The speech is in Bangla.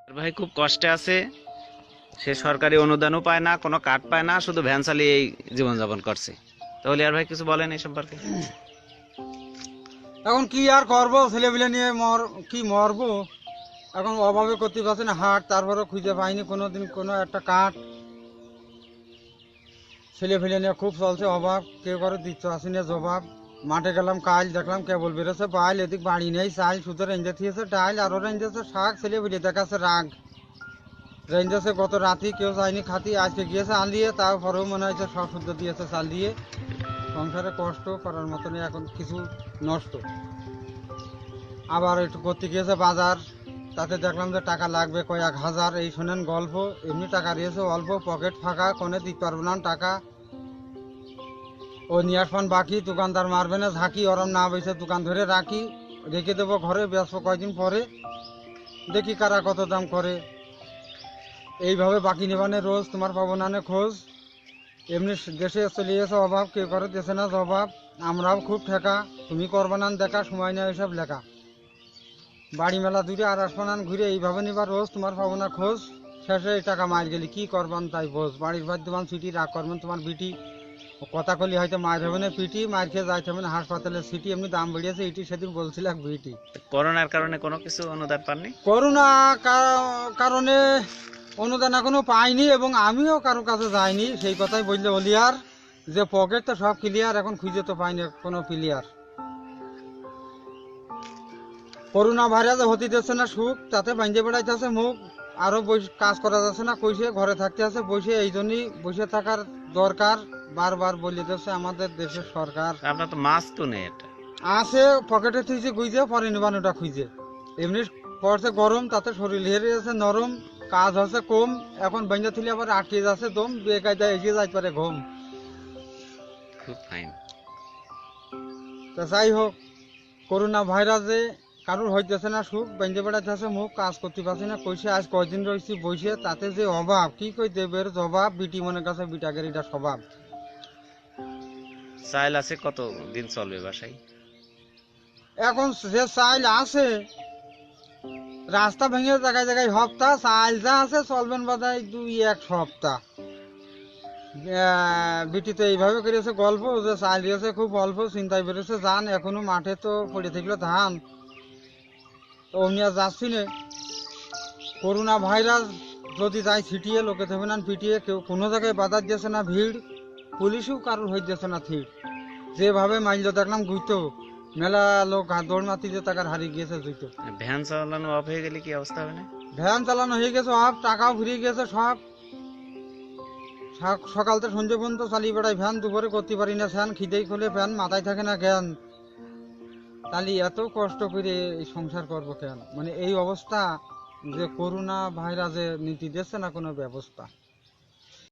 ভাই খুব কষ্টে আছে। সে সরকারি অনুদানও পায় না, কোনো কার্ড পায় না, শুধু ভ্যান চালিয়ে এই জীবনযাপন করছে। তাহলে আর ভাই কিছু বলেন এই সম্পর্কে? এখন কি আর করবো, ছেলেপিলে নিয়ে কি মরবো। এখন অভাবে করতে পারছি না হাট, তারপরে খুঁজে পাইনি কোনোদিন কোনো একটা কাঠ। ছেলেপিলে নিয়ে খুব চলছে, অভাব কেউ করে দিচ্ছে আসি না জবাব। মাঠে গেলাম কাল, দেখলাম কেবল বেরোছে বাইল, এদিক বাড়ি নেই চাল, শুধু রেঞ্জে থিয়েছে ডাইল, আরো রেঞ্জেছে শাক। ছেলেপিলে দেখাচ্ছে রাগ, রেঞ্জেছে গত রাতি কেউ যায়নি খাতি, আজকে গিয়েছে আলিয়ে, তারপরেও মনে হয়েছে সব শুদ্ধ দিয়েছে চাল দিয়ে। সংসারে কষ্ট করার মতনই এখন কিছু নষ্ট। আবার একটু করতে গিয়েছে বাজার, তাতে দেখলাম যে টাকা লাগবে কয়েক হাজার। এই শোনেন গল্প, এমনি টাকা দিয়েছে অল্প, পকেট ফাঁকা, কোনে দিতে পারবো না টাকা। ও নিয়ে আসবান বাকি, দোকানদার মারবে না ঝাঁকি, ওরম না বেছে দোকান ধরে রাখি, রেখে দেবো ঘরে, বেসবো কয়দিন পরে, দেখি কারা কত দাম করে। এইভাবে বাকি নেবানে রোজ, তোমার পাবো না নে খোঁজ। এমনি দেশে চলে গেছে অভাব, কেউ করে দেশে না জবাব। আমরাও খুব ঠেকা, তুমি করবা না দেখা, সময় নেই এসব লেখা। বাড়ি মেলা দূরে আর আসবানান ঘুরে, এইভাবে নিবার রোজ, তোমার পাবো না খোঁজ। শেষে এই টাকা মার গেলি কি করবান তাই বোঝ। বাড়ির বাদ দেবান সিটি, রাগ করবেন তোমার বিটি, কথা কলি হয়তো মার হবে না পিটি, মার খেয়ে যাইতে হবে না হাসপাতালে সিটি। এমনি দাম বেরিয়েছে ইটি, সেদিন বলছিলাম বিটি। করোনার কারণে কোনো কিছু অনুদান পাননি? করোনা কারণে অনুদান এখনো পাইনি, এবং আমিও কারো কাছে যাইনি। সেই কথাই বললে অলিয়ার, যে পকেট তো সব ক্লিয়ার, এখন খুঁজে তো পাইনি কোনো ক্লিয়ার। করোনা ভাইরাস হতে দিচ্ছে না সুখ, তাতে বাঁধে বেড়াইতেছে মুখ। আরো কাজ করা যাচ্ছে না, কইসে ঘরে থাকতে আছে বসে, এই জন্যই বসে থাকার দরকার। বারবার বলে দিচ্ছে আমাদের দেশের সরকার। আপনার তো মাছ তো নেই, এটা আছে পকেটে থুইছে গুইজে, পরে নিবান ওটা খুঁজে। এমনি পড়ছে গরম, তাতে শরীর হেরে যাচ্ছে নরম, কাজ হচ্ছে কম। এখন বাঁধে থুলে আবার আটকে যাচ্ছে দম, বেকায়দায় এগিয়ে যাইতে পারে ঘুম। খুব ফাইন। তা যাই হোক, করোনা ভাইরাসে কারোর হইতেছে না সুখ, বেঁধে বেড়াইতেছে মুখ, কাজ করতে পারছি না কইসে। আজ কয়দিন রয়েছি বসে, তাতে যে অভাব কি কই দেবের জবাব। বিটি মনে কাছে বিটাকের এটা স্বভাব। চাইল আছে, কত দিন চলবে বাসায়? এখন যে চাইল আছে, রাস্তা ভেঙে জায়গায় জায়গায় হপ্তাহ, চাইল যা আছে চলবেন বাদায় 2-1 সপ্তাহ। বিটি তো এইভাবে করেছে গল্প, যে চাইল দিয়েছে খুব অল্প, চিন্তায় বেরোছে যান। এখনো মাঠে তো পড়ে থাকলো ধান, তো অমনি আর যাচ্ছি না। করোনা ভাইরাস যদি যাই ছিটিয়ে, লোকে দেবে না পিটিয়ে, কেউ কোনো জায়গায় বাধা দিয়েছে না ভিড়, পুলিশও কারোর হয়ে দিয়েছে না ঠিক। যেভাবে মাইল দেখলাম গুইতো, মেলা লোক দৌড় মাতি দিয়ে টাকার হারিয়ে গিয়েছে জুইতো। ভ্যান চালানো অফ হয়ে গেলে কি অবস্থা হবে না? ভ্যান চালানো হয়ে গেছে সব, টাকাও ফুরিয়ে গেছে সব। সকাল থেকে সন্ধ্যে পর্যন্ত চালিয়ে বেড়াই ভ্যান, দুপুরে করতে পারি না ফ্যান, খিদেই খোলে ফ্যান, মাথায় থাকে না জ্ঞান। তাহলে এত কষ্ট করে এই সংসার করবো কেন? মানে এই অবস্থা, যে করোনা ভাইরাসে নীতি দিচ্ছে না কোনো ব্যবস্থা।